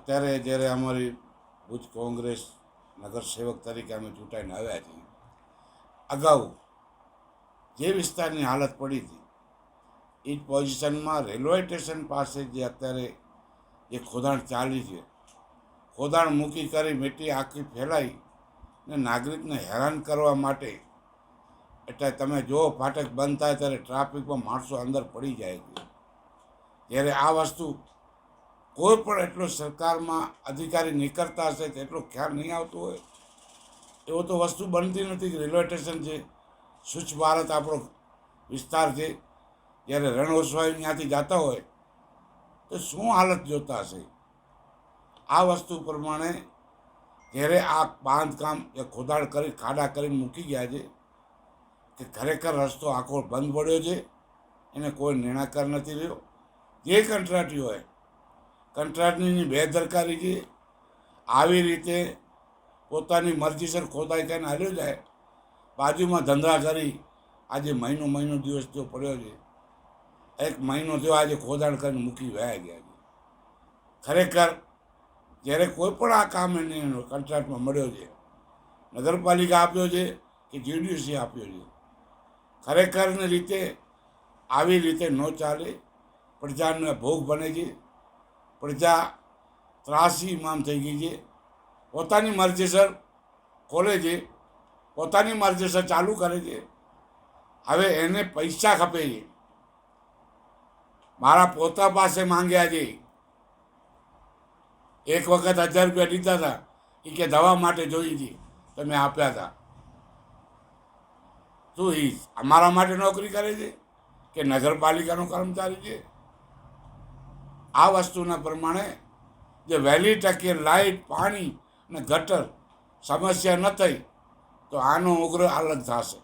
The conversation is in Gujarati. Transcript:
અત્યારે જ્યારે અમારી ભુજ કોંગ્રેસ નગરસેવક તરીકે અમે ચૂંટાઈને આવ્યા છીએ, અગાઉ જે વિસ્તારની હાલત પડી હતી એ જ પોઝિશનમાં રેલવે સ્ટેશન પાસે જે અત્યારે જે ખોદાણ ચાલી છે, ખોદાણ મૂકી કરી મીટી આખી ફેલાઈ ને નાગરિકને હેરાન કરવા માટે, એટલે તમે જો ફાટક બંધ થાય ત્યારે ટ્રાફિકમાં માણસો અંદર પડી જાય છે. જ્યારે આ વસ્તુ કોઈ પણ એટલો સરકારમાં અધિકારી નીકળતા હશે તેટલો ખ્યાલ નહીં આવતો હોય, એવો તો વસ્તુ બનતી નથી. રેલવે સ્ટેશન છે, સ્વચ્છ ભારત આપણો વિસ્તાર છે, જ્યારે રણોત્સવ ત્યાંથી જતા હોય તો શું હાલત જોતા હશે. આ વસ્તુ પ્રમાણે જ્યારે આ બાંધકામ એ ખોદાણ કરી ખાડા કરીને મૂકી ગયા છે કે ખરેખર રસ્તો આખો બંધ પડ્યો છે, એને કોઈ નિર્ણયકર નથી રહ્યો. જે કંટ્રાટીઓ હોય કંટ્રાટની બેદરકારી છે. આવી રીતે પોતાની મરજીસર ખોદાઈ કરીને હાલ્યો જાય, બાજુમાં ધંધા કરી આજે મહિનો દિવસ જો પડ્યો છે, 1 મહિનો થયો આજે ખોદાણ કરીને મૂકી વયા ગયા છે. ખરેખર જ્યારે કોઈ પણ આ કામ એને કંટ્રાક્ટમાં મળ્યો છે, નગરપાલિકા આપ્યો છે કે જીડીસી આપ્યો છે, ખરેખરની રીતે આવી રીતે ન ચાલે. પ્રજાને ભોગ બને છે, પ્રજા ત્રાસી ઇમામ થઈ ગઈ છે. પોતાની મરજીસર ખોલે છે, પોતાની મરજીસર ચાલુ કરે છે. હવે એને પૈસા ખપે છે. મારા પોતા પાસે માંગ્યા છે. એક વખત 1000 રૂપિયા દીધા હતા, એ કે દવા માટે જોઈ હતી, તમે આપ્યા હતા. શું એ અમારા માટે નોકરી કરે છે કે નગરપાલિકાનો કર્મચારી છે? આ વસ્તુના પ્રમાણે જે વહેલી તકે લાઇટ, પાણી અને ગટર સમસ્યા ન થઈ તો આનો ઉગ્ર અલગ થશે.